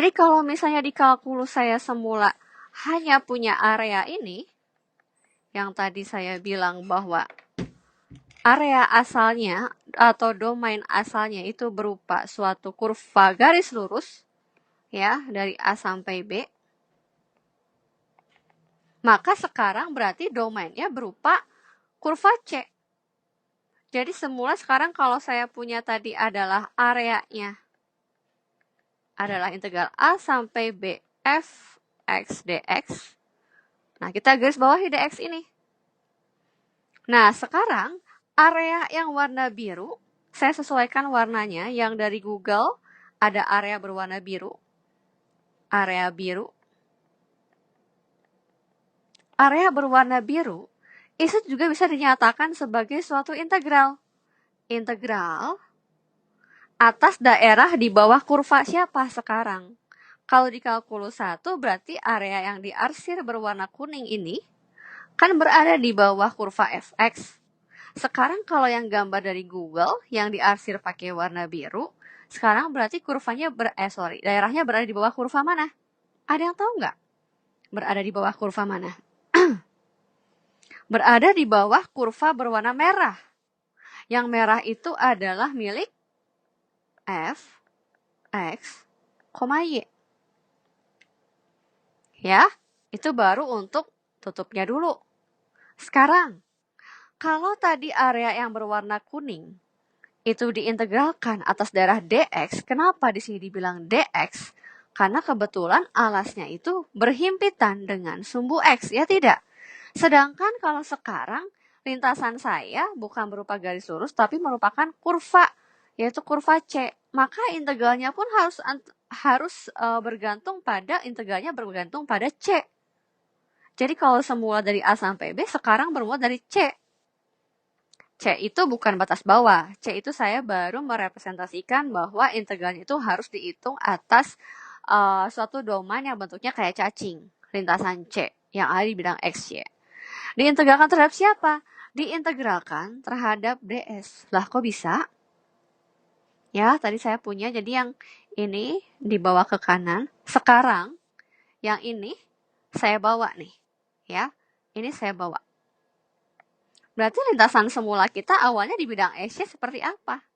Jadi kalau misalnya di kalkulus saya semula hanya punya area ini, yang tadi saya bilang bahwa area asalnya atau domain asalnya itu berupa suatu kurva garis lurus, ya, dari A sampai B, maka sekarang berarti domainnya berupa kurva C. Jadi semula sekarang kalau saya punya tadi adalah areanya adalah integral A sampai B f x dx. Nah, kita garis bawahi dx ini. Nah, sekarang area yang warna biru, saya sesuaikan warnanya. Yang dari Google ada area berwarna biru. Area biru. Area berwarna biru, itu juga bisa dinyatakan sebagai suatu integral. Integral atas daerah di bawah kurva siapa sekarang? Kalau di kalkulus 1 berarti area yang diarsir berwarna kuning ini kan berada di bawah kurva fx. Sekarang kalau yang gambar dari Google yang diarsir pakai warna biru, sekarang berarti kurvanya daerahnya berada di bawah kurva mana? Ada yang tahu nggak? Berada di bawah kurva mana? Berada di bawah kurva berwarna merah. Yang merah itu adalah milik f, x, y. Ya, itu baru untuk tutupnya dulu. Sekarang, kalau tadi area yang berwarna kuning itu diintegralkan atas daerah dx, kenapa di sini dibilang dx? Karena kebetulan alasnya itu berhimpitan dengan sumbu x, ya tidak? Sedangkan kalau sekarang lintasan saya bukan berupa garis lurus tapi merupakan kurva, yaitu kurva C. Maka integralnya pun harus bergantung pada C. Jadi kalau semula dari A sampai B, sekarang bermula dari C. C itu bukan batas bawah. C itu saya baru merepresentasikan bahwa integralnya itu harus dihitung atas suatu domain yang bentuknya kayak cacing. Lintasan C yang ada di bidang X, Y. Diintegralkan terhadap siapa? Diintegralkan terhadap ds. Lah kok bisa? Ya, tadi saya punya, jadi yang ini dibawa ke kanan. Sekarang, yang ini saya bawa nih. Ya, ini saya bawa. Berarti lintasan semula kita awalnya di bidang S-nya seperti apa?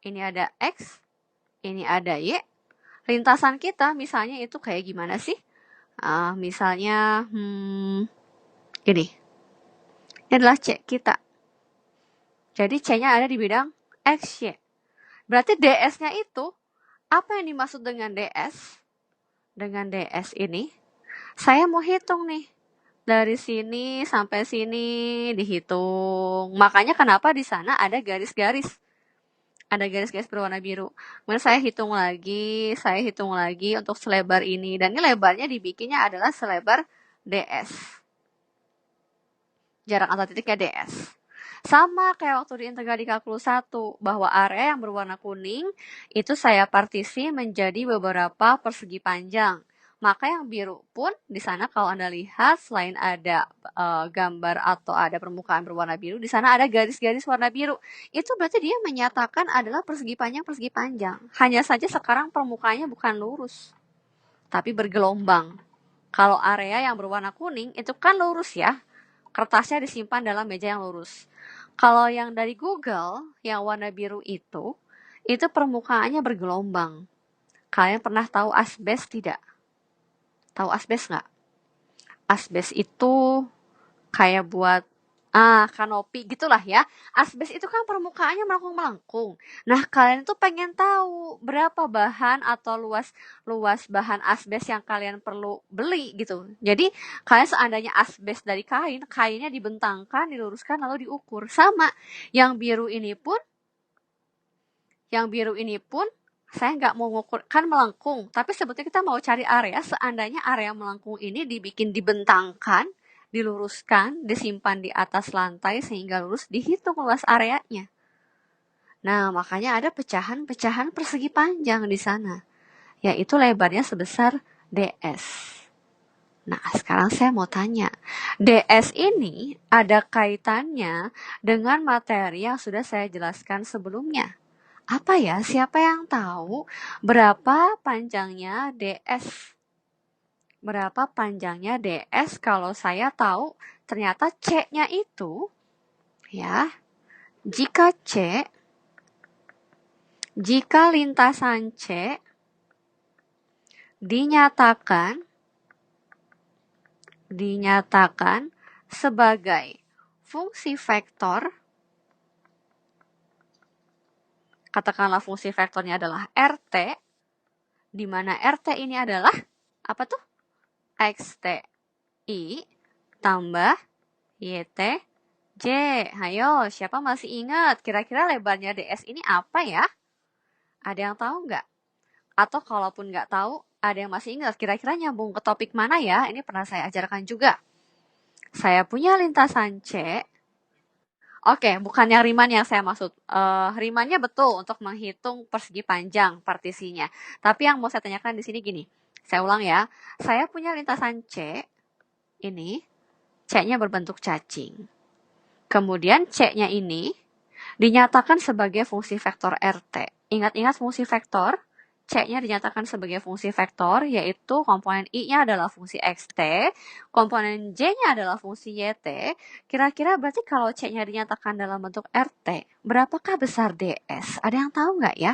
Ini ada X, ini ada Y. Lintasan kita misalnya itu kayak gimana sih? Misalnya, gini. Ini adalah C kita. Jadi C-nya ada di bidang X, Y. Berarti ds-nya itu, apa yang dimaksud dengan ds? Dengan ds ini, saya mau hitung nih. Dari sini sampai sini dihitung. Makanya kenapa di sana ada garis-garis. Ada garis-garis berwarna biru. Kemudian saya hitung lagi untuk selebar ini. Dan ini lebarnya dibikinnya adalah selebar ds. Jarak antar titiknya ds. Sama kayak waktu di integral di kalkulus 1, bahwa area yang berwarna kuning itu saya partisi menjadi beberapa persegi panjang. Maka yang biru pun di sana kalau Anda lihat selain ada gambar atau ada permukaan berwarna biru, di sana ada garis-garis warna biru. Itu berarti dia menyatakan adalah persegi panjang. Hanya saja sekarang permukaannya bukan lurus, tapi bergelombang. Kalau area yang berwarna kuning itu kan lurus ya, kertasnya disimpan dalam meja yang lurus. Kalau yang dari Google, yang warna biru itu permukaannya bergelombang. Kalian pernah tahu asbes tidak? Tahu asbes nggak? Asbes itu kayak buat kanopi gitulah ya. Asbes itu kan permukaannya melengkung-melengkung. Nah, kalian tuh pengen tahu berapa bahan atau luas bahan asbes yang kalian perlu beli gitu. Jadi, kalian seandainya asbes dari kainnya dibentangkan, diluruskan lalu diukur. Sama, yang biru ini pun saya nggak mau ngukur, kan melengkung. Tapi sebetulnya kita mau cari area, seandainya area melengkung ini dibentangkan, diluruskan, disimpan di atas lantai sehingga lurus, dihitung luas areanya. Nah, makanya ada pecahan-pecahan persegi panjang di sana, yaitu lebarnya sebesar ds. Nah, sekarang saya mau tanya, ds ini ada kaitannya dengan materi yang sudah saya jelaskan sebelumnya. Apa ya? Siapa yang tahu berapa panjangnya DS? Berapa panjangnya DS kalau saya tahu ternyata C-nya itu ya, jika lintasan C dinyatakan sebagai fungsi vektor, katakanlah fungsi vektornya adalah RT, di mana RT ini adalah apa tuh? XTI tambah YT J. Ayo, siapa masih ingat? Kira-kira lebarnya DS ini apa ya? Ada yang tahu nggak? Atau kalaupun nggak tahu, ada yang masih ingat? Kira-kira nyambung ke topik mana ya? Ini pernah saya ajarkan juga. Saya punya lintasan C. Oke, bukan yang Riemann yang saya maksud. Riemann-nya betul untuk menghitung persegi panjang partisinya. Tapi yang mau saya tanyakan di sini gini. Saya ulang ya. Saya punya lintasan C. Ini, C-nya berbentuk cacing. Kemudian C-nya ini dinyatakan sebagai fungsi vektor RT. Ingat-ingat fungsi vektor, C-nya dinyatakan sebagai fungsi vektor, yaitu komponen I-nya adalah fungsi XT, komponen J-nya adalah fungsi YT. Kira-kira berarti kalau C-nya dinyatakan dalam bentuk RT, berapakah besar DS? Ada yang tahu nggak ya?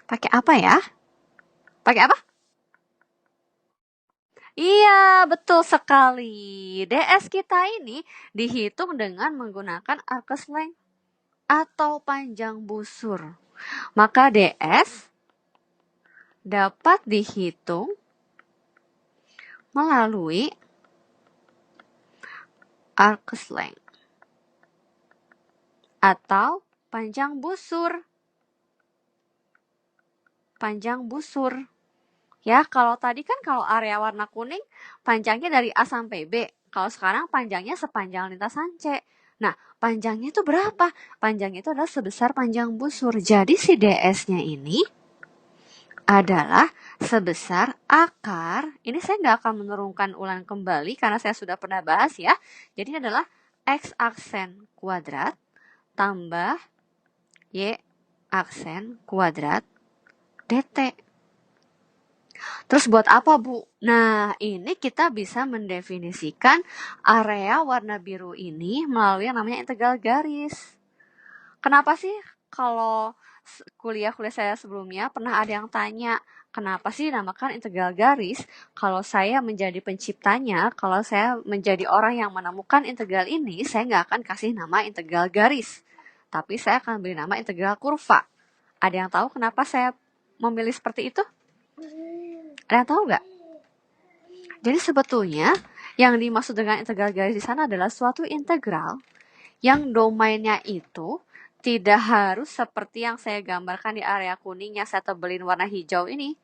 Pakai apa ya? Pakai apa? Iya, betul sekali. DS kita ini dihitung dengan menggunakan arcus length atau panjang busur. Maka DS dapat dihitung melalui arcus length atau panjang busur. Panjang busur. Ya, kalau tadi kan kalau area warna kuning panjangnya dari A sampai B. Kalau sekarang panjangnya sepanjang lintasan C. Nah, panjangnya itu berapa? Panjangnya itu adalah sebesar panjang busur. Jadi si DS-nya ini adalah sebesar akar, ini saya nggak akan menurunkan ulang kembali karena saya sudah pernah bahas ya. Jadi ini adalah X aksen kuadrat tambah Y aksen kuadrat DT. Terus buat apa, Bu? Nah, ini kita bisa mendefinisikan area warna biru ini melalui yang namanya integral garis. Kenapa sih kalau kuliah-kuliah saya sebelumnya pernah ada yang tanya, kenapa sih dinamakan integral garis? Kalau saya menjadi penciptanya, kalau saya menjadi orang yang menemukan integral ini, saya nggak akan kasih nama integral garis. Tapi saya akan beri nama integral kurva. Ada yang tahu kenapa saya memilih seperti itu? Ada yang tahu nggak? Jadi sebetulnya yang dimaksud dengan integral garis di sana adalah suatu integral yang domainnya itu tidak harus seperti yang saya gambarkan di area kuning yang saya tebelin warna hijau ini.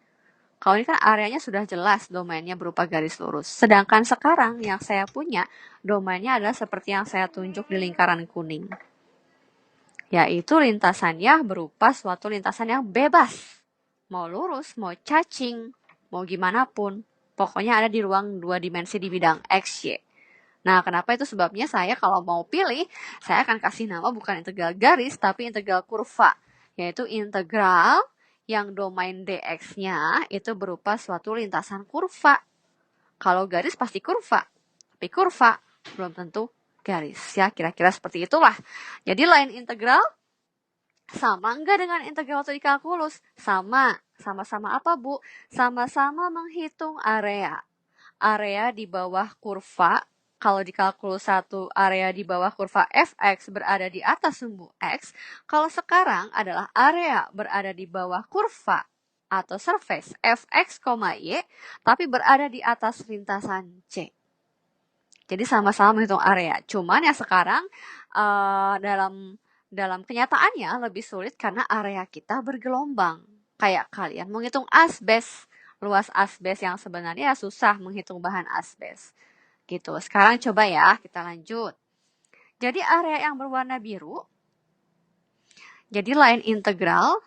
Kalau ini kan areanya sudah jelas domainnya berupa garis lurus. Sedangkan sekarang yang saya punya domainnya adalah seperti yang saya tunjuk di lingkaran kuning. Yaitu lintasannya berupa suatu lintasan yang bebas. Mau lurus, mau cacing, mau gimana pun. Pokoknya ada di ruang 2 dimensi di bidang X, Y. Nah, kenapa itu sebabnya saya kalau mau pilih, saya akan kasih nama bukan integral garis, tapi integral kurva. Yaitu integral yang domain dx-nya itu berupa suatu lintasan kurva. Kalau garis pasti kurva, tapi kurva belum tentu garis. Ya, kira-kira seperti itulah. Jadi line integral sama enggak dengan integral waktu di kalkulus? Sama. Sama-sama apa, Bu? Sama-sama menghitung area. Area di bawah kurva, kalau di kalkulus 1 area di bawah kurva fx berada di atas sumbu x, kalau sekarang adalah area berada di bawah kurva atau surface fx, y, tapi berada di atas lintasan C. Jadi sama-sama menghitung area. Cuman yang sekarang dalam kenyataannya lebih sulit karena area kita bergelombang. Kayak kalian menghitung asbes, luas asbes yang sebenarnya susah menghitung bahan asbes. Gitu. Sekarang coba ya, kita lanjut. Jadi area yang berwarna biru, jadi line integral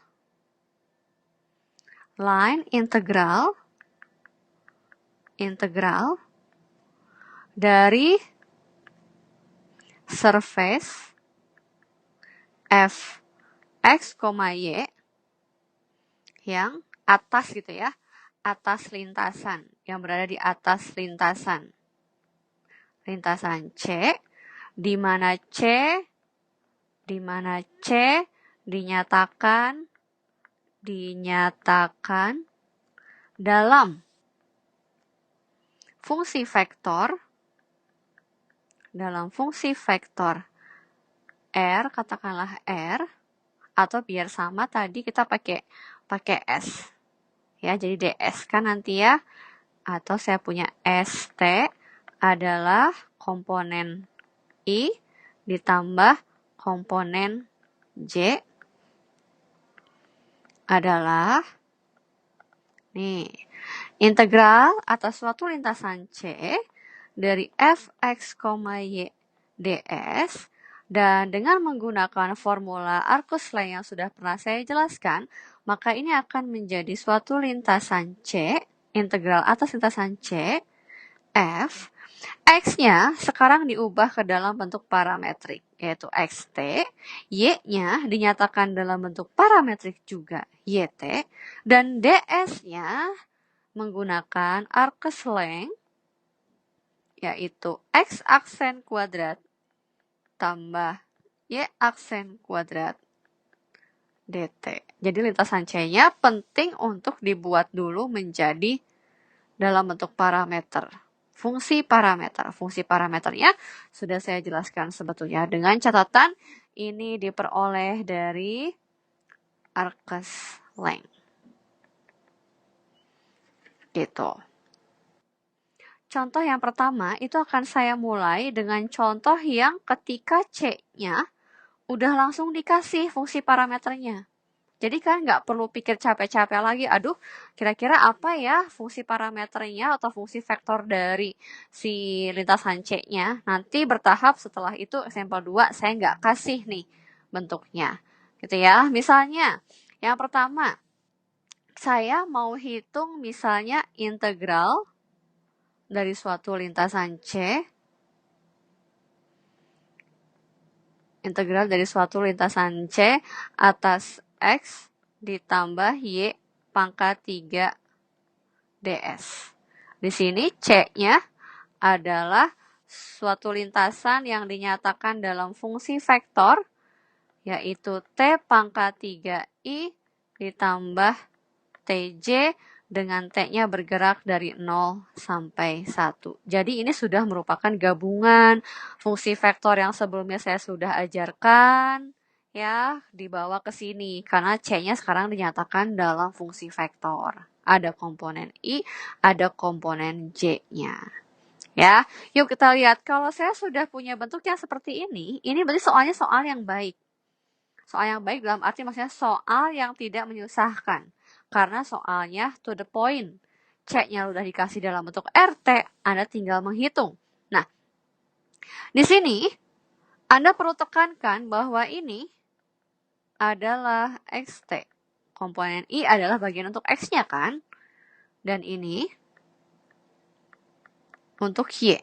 dari surface F X, Y yang atas gitu ya, atas lintasan, yang berada di atas lintasan. Lintasan C, di mana dinyatakan dalam fungsi vektor R, katakanlah R, atau biar sama tadi kita pakai S. Ya, jadi DS kan nanti ya. Atau saya punya ST adalah komponen I ditambah komponen J adalah nih, integral atas suatu lintasan C dari fx, y ds, dan dengan menggunakan formula Arcus-Length yang sudah pernah saya jelaskan, maka ini akan menjadi suatu lintasan C, integral atas lintasan C, f, x-nya sekarang diubah ke dalam bentuk parametrik, yaitu xt, y-nya dinyatakan dalam bentuk parametrik juga, yt, dan ds-nya menggunakan Arcus-Length, yaitu x aksen kuadrat tambah y aksen kuadrat dt. Jadi lintasan C-nya penting untuk dibuat dulu menjadi dalam bentuk parameter. Fungsi parameter. Fungsi parameternya sudah saya jelaskan sebetulnya dengan catatan ini diperoleh dari Arcus-Length. Gitu. Contoh yang pertama itu akan saya mulai dengan contoh yang ketika C-nya udah langsung dikasih fungsi parameternya. Jadi kan nggak perlu pikir capek-capek lagi, aduh kira-kira apa ya fungsi parameternya atau fungsi vektor dari si lintasan C-nya. Nanti bertahap setelah itu sampel 2 saya nggak kasih nih bentuknya. Gitu ya. Misalnya yang pertama, saya mau hitung misalnya integral dari suatu lintasan C, atas X ditambah Y pangkat 3 ds. Di sini C-nya adalah suatu lintasan yang dinyatakan dalam fungsi vektor, yaitu T pangkat 3I ditambah TJ dengan T-nya bergerak dari 0 sampai 1. Jadi ini sudah merupakan gabungan fungsi vektor yang sebelumnya saya sudah ajarkan, ya, dibawa ke sini. Karena C-nya sekarang dinyatakan dalam fungsi vektor. Ada komponen I, ada komponen J-nya. Ya, yuk kita lihat. Kalau saya sudah punya bentuk yang seperti ini berarti soalnya soal yang baik. Soal yang baik dalam arti maksudnya soal yang tidak menyusahkan. Karena soalnya to the point. C-nya udah dikasih dalam bentuk RT, Anda tinggal menghitung. Nah, di sini Anda perlu tekankan bahwa ini adalah XT. Komponen I adalah bagian untuk X-nya kan? Dan ini untuk Y.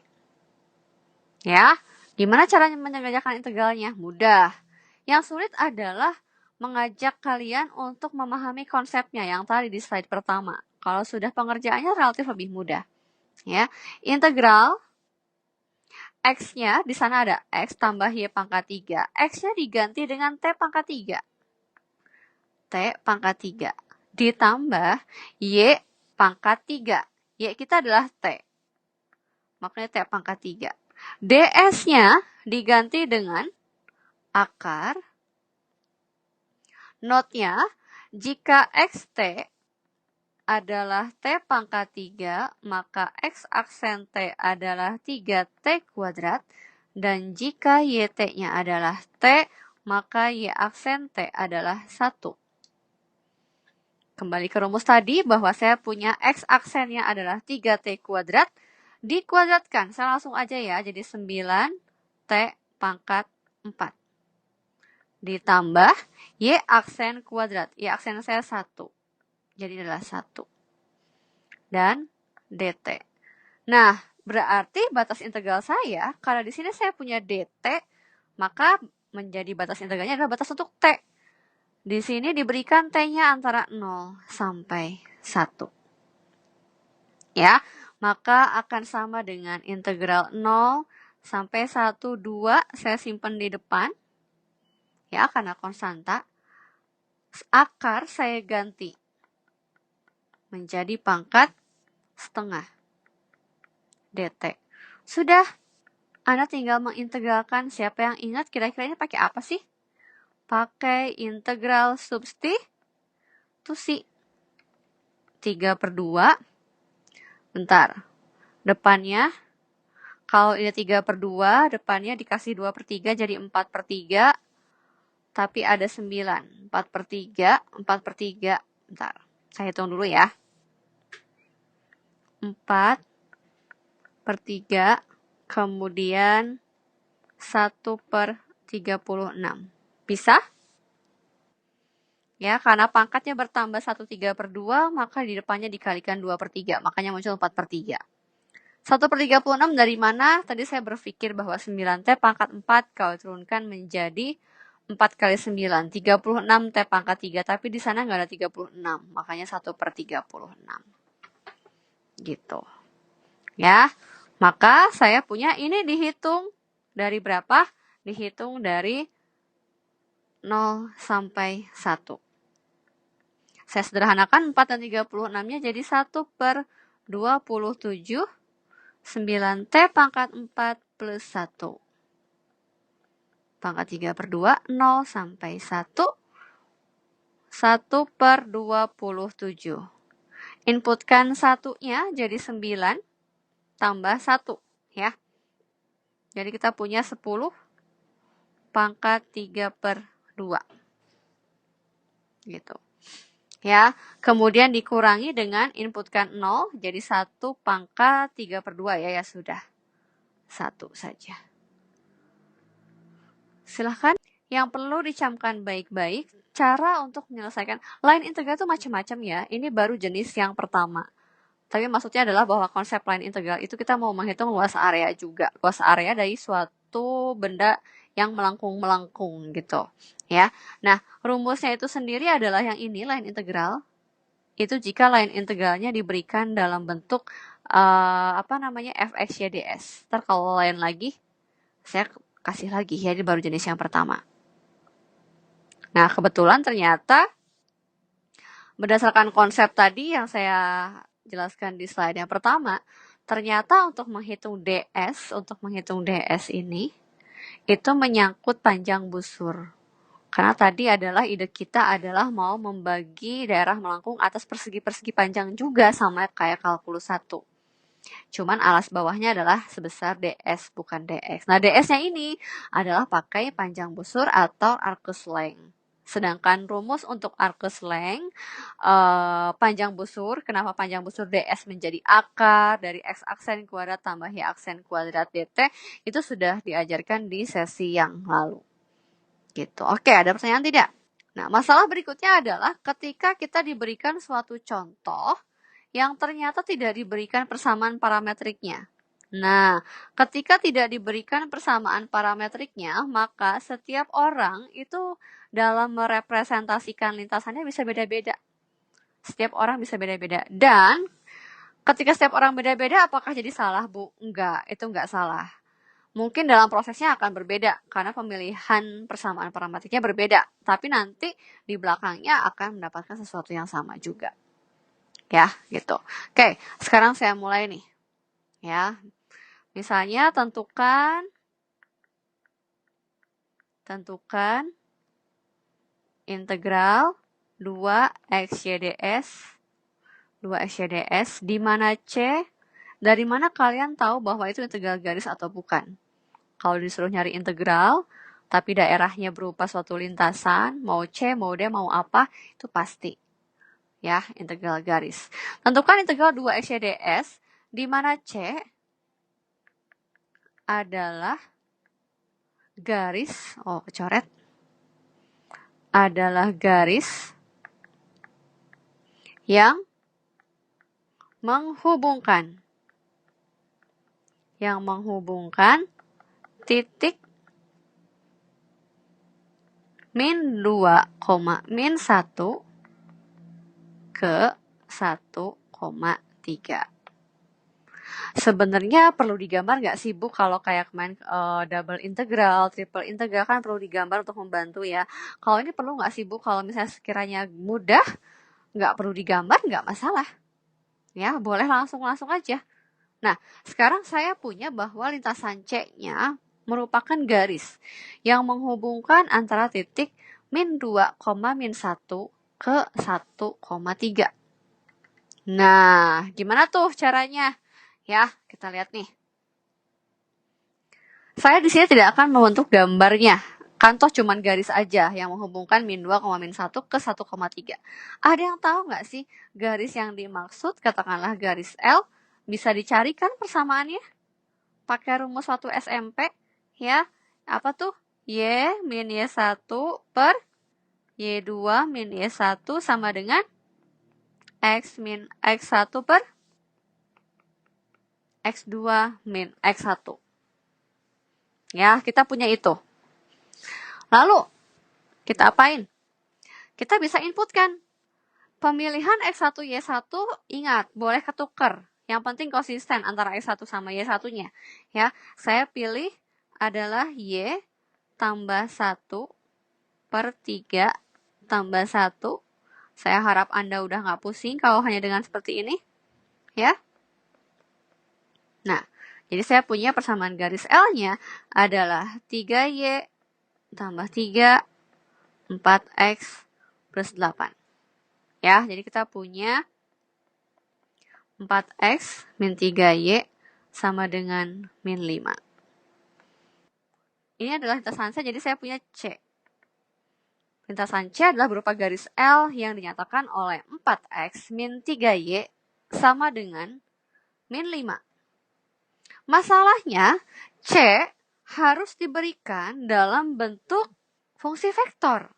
Ya, gimana caranya mengerjakan integralnya? Mudah. Yang sulit adalah mengajak kalian untuk memahami konsepnya yang tadi di slide pertama. Kalau sudah pengerjaannya relatif lebih mudah. Ya, integral X-nya di sana ada X tambah Y pangkat 3. X-nya diganti dengan T pangkat 3. T pangkat 3 ditambah Y pangkat 3. Y kita adalah T. Makanya T pangkat 3. ds-nya diganti dengan akar. Notnya, jika xt adalah T pangkat 3, maka X aksen T adalah 3T kuadrat. Dan jika YT-nya adalah T, maka Y aksen T adalah 1. Kembali ke rumus tadi bahwa saya punya X aksennya adalah 3T kuadrat. Dikuadratkan, saya langsung aja ya, jadi 9T pangkat 4. Ditambah Y aksen kuadrat. Y aksen saya 1. Jadi adalah 1. Dan dt. Nah, berarti batas integral saya, karena di sini saya punya dt, maka menjadi batas integralnya adalah batas untuk t. Di sini diberikan T-nya antara 0 sampai 1. Ya, maka akan sama dengan integral 0 sampai 1, 2, saya simpan di depan. Ya, karena konstanta. Akar saya ganti menjadi pangkat setengah dt. Sudah, Anda tinggal mengintegralkan. Siapa yang ingat kira-kira ini pakai apa sih? Pakai integral substitusi. 3/2. Bentar. Depannya, kalau ini 3/2, depannya dikasih 2/3 jadi 4/3. Tapi ada 9. 4/3, 4/3. Bentar, saya hitung dulu ya. 4/3, kemudian 1/36. Bisa? Ya, karena pangkatnya bertambah 1/3/2, maka di depannya dikalikan 2/3. Makanya muncul 4/3. 1/36 dari mana? Tadi saya berpikir bahwa 9T pangkat 4 kalau turunkan menjadi 4 kali 9. 36T pangkat 3, tapi di sana nggak ada 36. Makanya 1/36. Gitu. Ya, maka saya punya ini dihitung dari berapa? Dihitung dari 0 sampai 1. Saya sederhanakan 4 dan 36-nya jadi 1/27. 9T pangkat 4 plus 1. Pangkat 3/2, 0 sampai 1. 1/27. Inputkan 1-nya jadi 9 tambah 1. Ya. Jadi kita punya 10 pangkat 3/2. Gitu. Ya, kemudian dikurangi dengan inputkan 0, jadi 1 pangkat 3/2 ya sudah. 1 saja. Silahkan, yang perlu dicamkan baik-baik, cara untuk menyelesaikan. Line integral itu macam-macam ya, ini baru jenis yang pertama. Tapi maksudnya adalah bahwa konsep line integral itu kita mau menghitung luas area juga. Luas area dari suatu benda yang melengkung-melengkung gitu. Ya. Nah, rumusnya itu sendiri adalah yang ini, line integral. Itu jika line integralnya diberikan dalam bentuk fx y ds. Ntar kalau lain lagi, saya kasih lagi ya, ini baru jenis yang pertama. Nah, kebetulan ternyata berdasarkan konsep tadi yang saya jelaskan di slide yang pertama, ternyata untuk menghitung DS ini, itu menyangkut panjang busur. Karena tadi adalah ide kita adalah mau membagi daerah melengkung atas persegi-persegi panjang juga sama kayak kalkulus 1. Cuman alas bawahnya adalah sebesar DS, bukan DX. Nah, DS-nya ini adalah pakai panjang busur atau arcus length. Sedangkan rumus untuk arcus length, panjang busur, kenapa panjang busur DS menjadi akar dari X aksen kuadrat tambah Y aksen kuadrat DT, itu sudah diajarkan di sesi yang lalu. Gitu. Oke, ada pertanyaan tidak? Nah, masalah berikutnya adalah ketika kita diberikan suatu contoh yang ternyata tidak diberikan persamaan parametriknya. Nah, ketika tidak diberikan persamaan parametriknya, maka setiap orang itu dalam merepresentasikan lintasannya bisa beda-beda. Setiap orang bisa beda-beda. Dan ketika setiap orang beda-beda, apakah jadi salah, Bu? Enggak, itu enggak salah. Mungkin dalam prosesnya akan berbeda, karena pemilihan persamaan parametriknya berbeda. Tapi nanti di belakangnya akan mendapatkan sesuatu yang sama juga. Ya, gitu. Oke, sekarang saya mulai nih. Ya, misalnya tentukan integral 2x/ds di mana C, dari mana kalian tahu bahwa itu integral garis atau bukan? Kalau disuruh nyari integral, tapi daerahnya berupa suatu lintasan, mau C, mau D, mau apa, itu pasti. Ya, integral garis. Tentukan integral 2x/ds di mana C adalah garis, kecoret, adalah garis yang menghubungkan titik min 2, min 1 ke 1,3. Sebenarnya perlu digambar nggak sih Bu kalau kayak kemarin double integral, triple integral kan perlu digambar untuk membantu ya. Kalau ini perlu nggak sih Bu kalau misalnya sekiranya mudah, nggak perlu digambar nggak masalah. Ya, boleh langsung aja. Nah, sekarang saya punya bahwa lintasan C-nya merupakan garis yang menghubungkan antara titik min 2, min 1 ke 1,3. Nah, gimana tuh caranya? Ya, kita lihat nih. Saya di sini tidak akan membentuk gambarnya. Kan toh cuman garis aja yang menghubungkan min 2, min 1 ke 1,3. Ada yang tahu nggak sih garis yang dimaksud, katakanlah garis L, bisa dicarikan persamaannya? Pakai rumus waktu SMP, ya. Apa tuh? Y min Y1 per Y2 min Y1 sama dengan X min X1 per X2 min X1. Ya, kita punya itu. Lalu, kita apain? Kita bisa inputkan. Pemilihan X1, Y1, ingat, boleh ketuker. Yang penting konsisten antara X1 sama Y1-nya. Ya, saya pilih adalah Y tambah 1 per 3 tambah 1. Saya harap Anda udah nggak pusing kalau hanya dengan seperti ini. Ya. Nah, jadi saya punya persamaan garis L-nya adalah 3Y tambah 3, 4X plus 8. Ya, jadi kita punya 4X min 3Y sama dengan min 5. Ini adalah lintasan C, jadi saya punya C. Lintasan C adalah berupa garis L yang dinyatakan oleh 4X min 3Y sama dengan min 5. Masalahnya, C harus diberikan dalam bentuk fungsi vektor,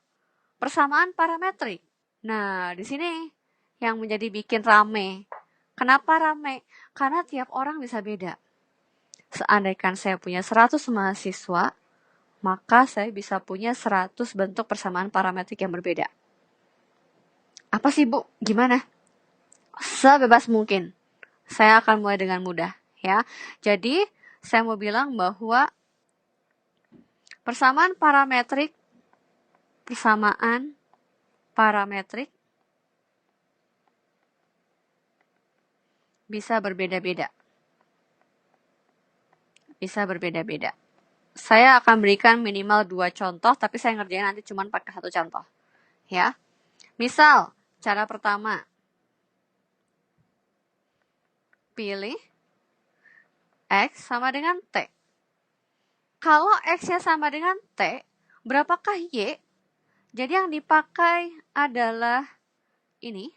persamaan parametrik. Nah, di sini yang menjadi bikin rame. Kenapa rame? Karena tiap orang bisa beda. Seandainya saya punya 100 mahasiswa, maka saya bisa punya 100 bentuk persamaan parametrik yang berbeda. Apa sih Bu? Gimana? Sebebas mungkin. Saya akan mulai dengan mudah. Ya. Jadi, saya mau bilang bahwa persamaan parametrik bisa berbeda-beda. Saya akan berikan minimal 2 contoh, tapi saya ngerjain nanti cuma pakai 1 contoh. Ya. Misal, cara pertama. Pilih X sama dengan T. Kalau X-nya sama dengan T, berapakah Y? Jadi yang dipakai adalah ini.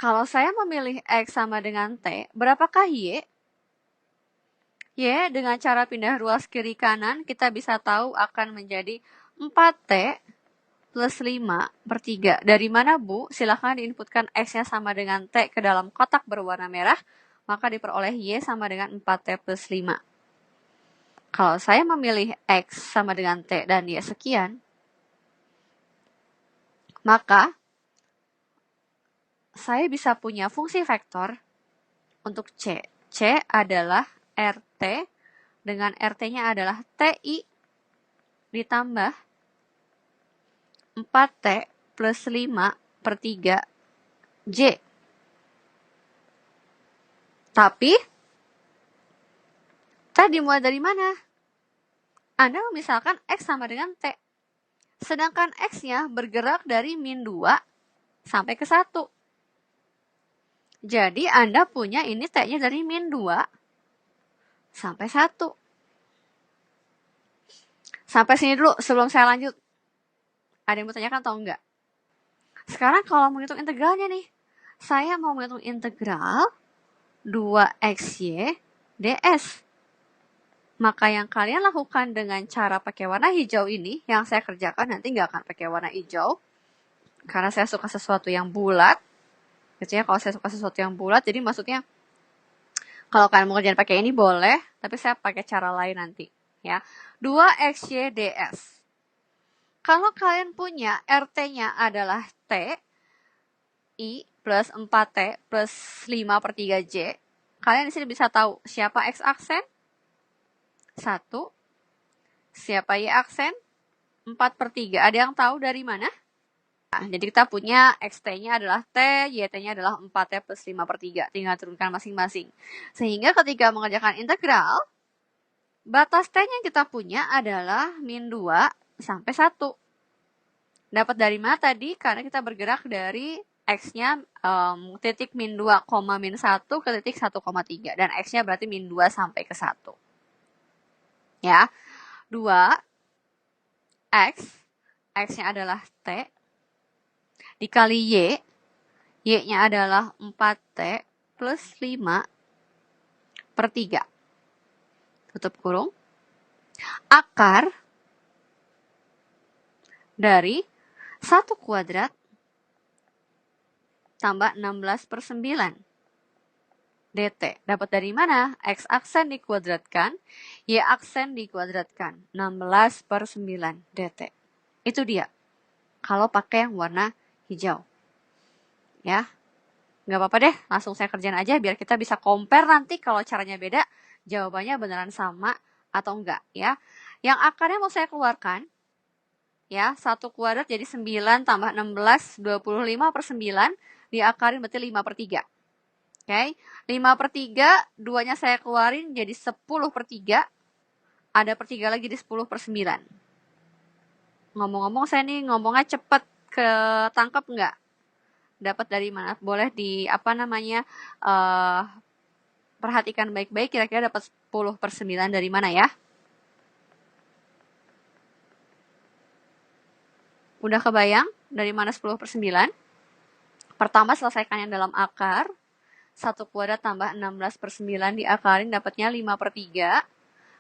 Kalau saya memilih X sama dengan T, berapakah Y? Y dengan cara pindah ruas kiri kanan, kita bisa tahu akan menjadi 4T plus 5 per 3. Dari mana Bu? Silahkan diinputkan X-nya sama dengan T ke dalam kotak berwarna merah, maka diperoleh Y sama dengan 4T plus 5. Kalau saya memilih X sama dengan T dan Y sekian, maka saya bisa punya fungsi vektor untuk C. C adalah RT, dengan RT-nya adalah TI ditambah 4T plus 5 per 3 J. Tapi, tadi dimulai dari mana? Anda misalkan X sama dengan T. Sedangkan X-nya bergerak dari min 2 sampai ke 1. Jadi, Anda punya ini T-nya dari min 2 sampai 1. Sampai sini dulu sebelum saya lanjut. Ada yang mau tanyakan atau enggak? Sekarang kalau menghitung integralnya nih. Saya mau menghitung integral 2XY ds. Maka yang kalian lakukan dengan cara pakai warna hijau ini, yang saya kerjakan nanti nggak akan pakai warna hijau. Karena saya suka sesuatu yang bulat. Gitu ya, kalau saya suka sesuatu yang bulat, jadi maksudnya kalau kalian mau kerjaan pakai ini boleh, tapi saya pakai cara lain nanti. Ya, 2xy ds. Kalau kalian punya RT-nya adalah T, I plus 4T plus 5/3J, kalian di sini bisa tahu siapa X aksen? 1. Siapa Y aksen? 4/3. Ada yang tahu dari mana? Nah, jadi kita punya XT-nya adalah T, YT-nya adalah 4T plus 5/3. Tinggal turunkan masing-masing. Sehingga ketika mengerjakan integral, batas T-nya kita punya adalah min 2 sampai 1. Dapat dari mana tadi? Karena kita bergerak dari X-nya titik min 2, min 1 ke titik 1,3. Dan X-nya berarti min 2 sampai ke 1. Ya, 2 X, X-nya adalah T, dikali Y, Y-nya adalah 4T plus 5/3. Tutup kurung. Akar dari 1 kuadrat tambah 16/9 dt. Dapat dari mana? X aksen dikuadratkan, Y aksen dikuadratkan. 16/9 dt. Itu dia. Kalau pakai yang warna hijau. Ya, nggak apa-apa deh, langsung saya kerjain aja biar kita bisa compare nanti kalau caranya beda, jawabannya beneran sama atau enggak ya. Yang akarnya mau saya keluarkan, ya, 1 kuadrat jadi 9 tambah 16, 25/9, diakarin berarti 5/3. Oke, 5/3, 2-nya saya keluarin jadi 10/3, ada per 3 lagi di 10/9. Ngomong-ngomong saya nih ngomongnya cepet, ketangkep nggak? Dapat dari mana? Boleh di perhatikan baik-baik kira-kira dapat 10/9 dari mana ya? Udah kebayang dari mana 10/9? Pertama selesaikan yang dalam akar. 1 kuadrat tambah 16/9 diakarin dapatnya 5/3.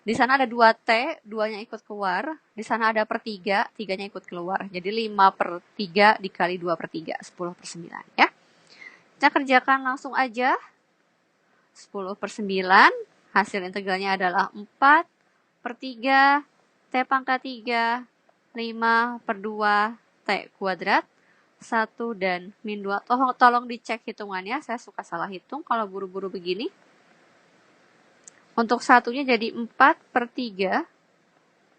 Di sana ada 2T, 2-nya ikut keluar. Di sana ada per 3, 3-nya ikut keluar. Jadi 5/3 dikali 2/3, 10/9 ya. Kita kerjakan langsung aja. 10/9, hasil integralnya adalah 4/3, T pangkat 3, 5/2, T kuadrat, 1 dan min 2. Tolong dicek hitungannya, saya suka salah hitung kalau buru-buru begini. Untuk satunya jadi 4/3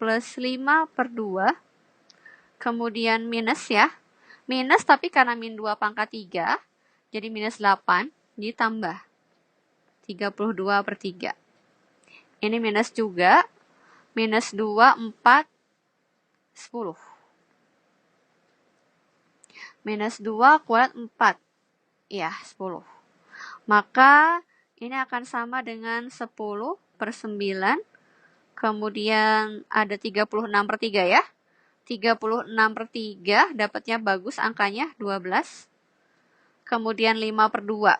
plus 5/2, kemudian minus ya. Minus tapi karena min 2 pangkat 3, jadi minus 8, ditambah 32/3. Ini minus juga, minus 2, 4, 10. Minus 2 kuadrat 4, ya 10. Maka ini akan sama dengan 10/9, kemudian ada 36/3 ya. 36/3 dapatnya bagus angkanya 12. Kemudian 5/2.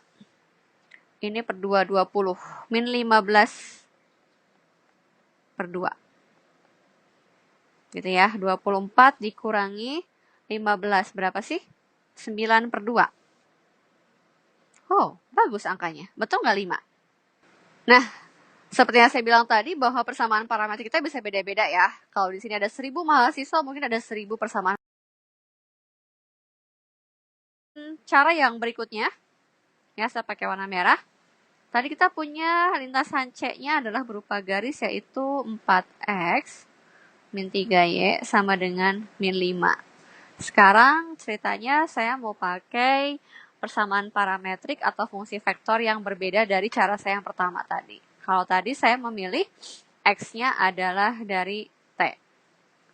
Ini per 2, 20. Min 15/2. Gitu ya, 24 dikurangi 15. Berapa sih? 9/2. Oh, bagus angkanya. Betul nggak 5? Nah, seperti yang saya bilang tadi bahwa persamaan parameter kita bisa beda-beda ya. Kalau di sini ada 1000 mahasiswa, mungkin ada 1000 persamaan. Cara yang berikutnya, ya saya pakai warna merah. Tadi kita punya lintasan C-nya adalah berupa garis yaitu 4X min 3Y sama dengan min 5. Sekarang ceritanya saya mau pakai persamaan parametrik atau fungsi vektor yang berbeda dari cara saya yang pertama tadi. Kalau tadi saya memilih X-nya adalah dari T.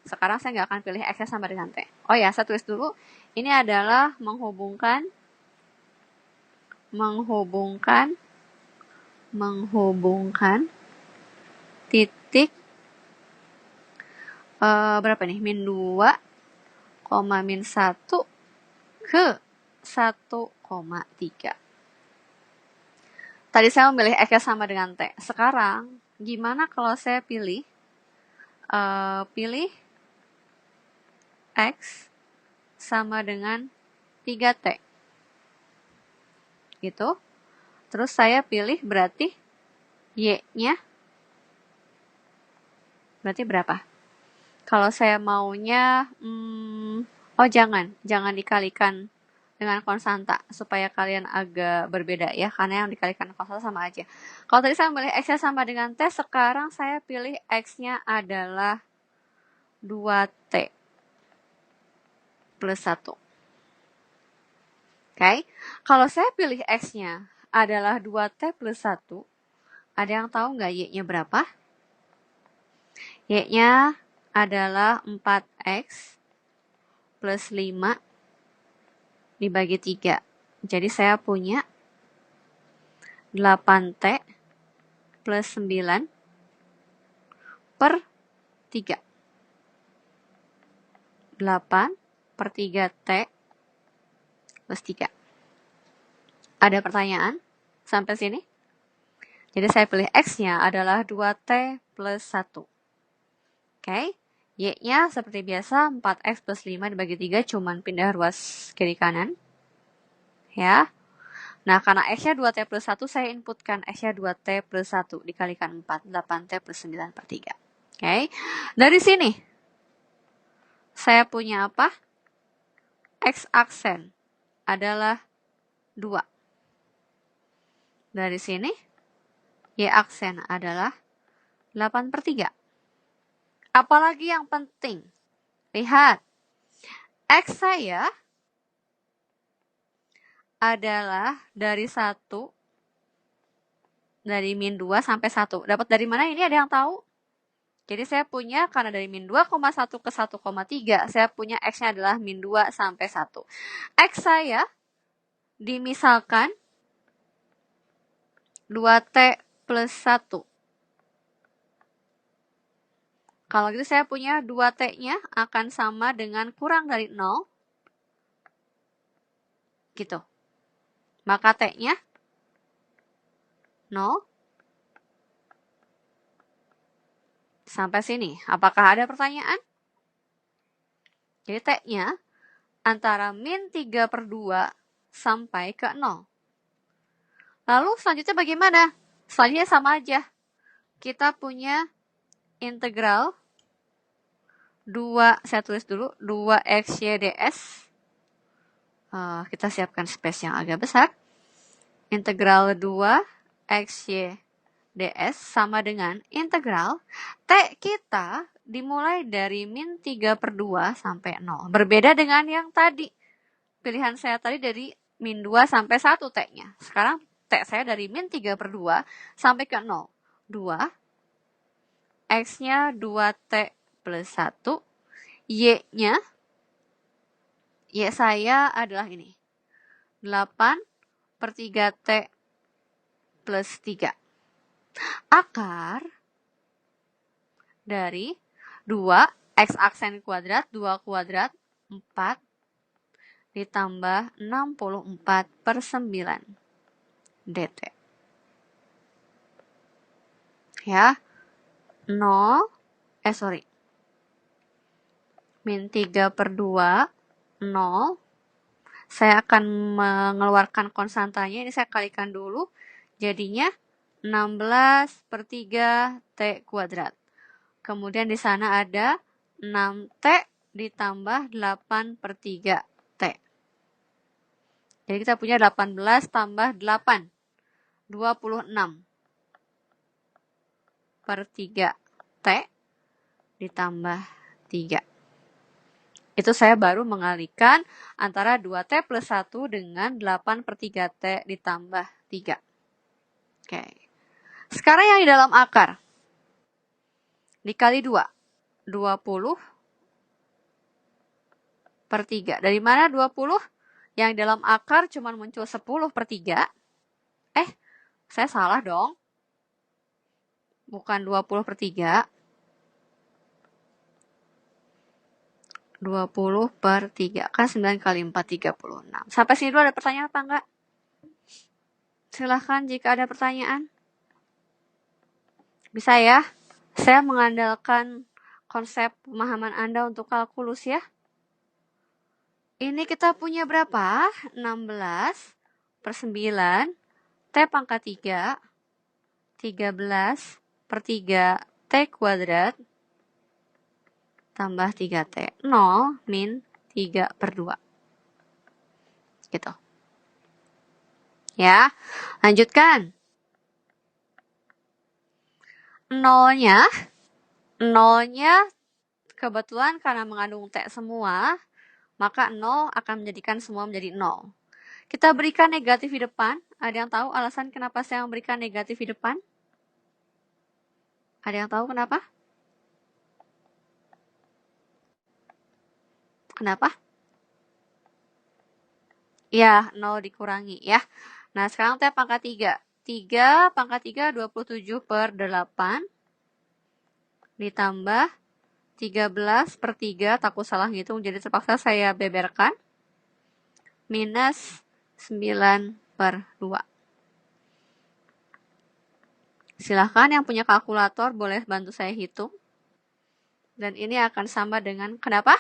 Sekarang saya nggak akan pilih X-nya sama dengan T. Oh ya, saya tulis dulu. Ini adalah menghubungkan titik berapa nih? Min 2, min 1 ke 1,3. Tadi saya memilih X sama dengan T. Sekarang, gimana kalau saya pilih X sama dengan 3T? Gitu. Terus saya pilih berarti Y-nya Berarti berapa? Kalau saya maunya, jangan dikalikan dengan konstanta supaya kalian agak berbeda ya, karena yang dikalikan konstanta sama aja. Kalau tadi saya pilih X-nya sama dengan T, sekarang saya pilih X-nya adalah 2T plus 1. Oke, kalau saya pilih X-nya adalah 2T plus 1, ada yang tahu nggak Y-nya berapa? Y-nya adalah 4X plus 5 dibagi 3. Jadi saya punya 8T plus 9 per 3. 8 per 3T plus 3. Ada pertanyaan sampai sini? Jadi saya pilih X-nya adalah 2T plus 1. Oke, Y-nya seperti biasa 4X plus 5 dibagi 3, cuman pindah ruas kiri kanan. Ya. Nah, karena X-nya 2T plus 1, saya inputkan X-nya 2T plus 1 dikalikan 4, 8T plus 9 per 3. Oke, dari sini saya punya apa? X aksen adalah 2. Dari sini, Y aksen adalah 8 per 3. Apalagi yang penting? Lihat, X saya adalah dari 1, dari min 2 sampai 1. Dapat dari mana ini, ada yang tahu? Jadi saya punya, karena dari min 2,1 ke 1,3, saya punya X-nya adalah min 2 sampai 1. X saya dimisalkan 2T plus 1. Kalau gitu saya punya 2T-nya akan sama dengan kurang dari 0. Gitu. Maka T-nya 0. Sampai sini. Apakah ada pertanyaan? Jadi T-nya antara min 3 per 2 sampai ke 0. Lalu selanjutnya bagaimana? Selanjutnya sama aja. Kita punya integral 2, saya tulis dulu, 2xy ds. Kita siapkan space yang agak besar. Integral 2xy ds sama dengan integral T kita dimulai dari min 3 per 2 sampai 0. Berbeda dengan yang tadi. Pilihan saya tadi dari min 2 sampai 1 T-nya. Sekarang T saya dari min 3 per 2 sampai ke 0. 2. X-nya 2T plus 1. Y-nya, Y saya adalah ini. 8 per 3T plus 3. Akar dari 2, X aksen kuadrat, 2 kuadrat, 4, ditambah 64 per 9 dt. Ya, 0, min 3 per 2, 0. Saya akan mengeluarkan konstantanya, ini saya kalikan dulu, jadinya 16 per 3 T kuadrat. Kemudian di sana ada 6T ditambah 8 per 3 T. Jadi kita punya 18 tambah 8, 26 per 3 T ditambah 3. Itu saya baru mengalihkan antara 2T plus 1 dengan 8 per 3T ditambah 3. Oke. Sekarang yang di dalam akar. Dikali 2. 20 per 3. Dari mana 20? Yang dalam akar cuma muncul 10 per 3. Saya salah dong. Bukan 20 per 3. 20 per 3. Kan 9 kali 4, 36. Sampai sini dulu ada pertanyaan apa enggak? Silahkan jika ada pertanyaan. Bisa ya? Saya mengandalkan konsep pemahaman Anda untuk kalkulus ya. Ini kita punya berapa? 16 per 9, T pangkat 3, 13 per 3 T kuadrat, tambah 3T. 0 min 3 per 2. Gitu. Ya, lanjutkan. Nolnya kebetulan karena mengandung T semua, maka 0 akan menjadikan semua menjadi 0. Kita berikan negatif di depan. Ada yang tahu alasan kenapa saya memberikan negatif di depan? Ada yang tahu kenapa? Kenapa? Ya, 0 dikurangi ya. Nah, sekarang T pangkat 3. 3 pangkat 3, 27 per 8. Ditambah 13 per 3, takut salah ngitung, jadi terpaksa saya beberkan. Minus 9 per 2. Silahkan yang punya kalkulator boleh bantu saya hitung. Dan ini akan sama dengan, kenapa?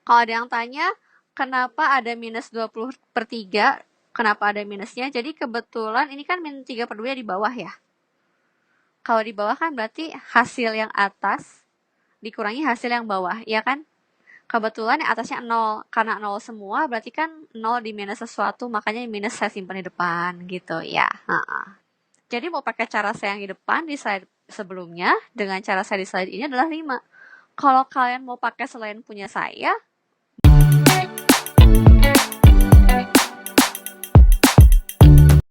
Kalau ada yang tanya, kenapa ada minus 20 per 3? Kenapa ada minusnya? Jadi kebetulan ini kan min 3 per 2 di bawah ya. Kalau di bawah kan berarti hasil yang atas dikurangi hasil yang bawah, ya kan? Kebetulan yang atasnya 0. Karena 0 semua berarti kan 0 di minus sesuatu, makanya minus saya simpan di depan gitu ya. Jadi mau pakai cara saya yang di depan di slide sebelumnya dengan cara saya di slide ini adalah 5. Kalau kalian mau pakai selain punya saya,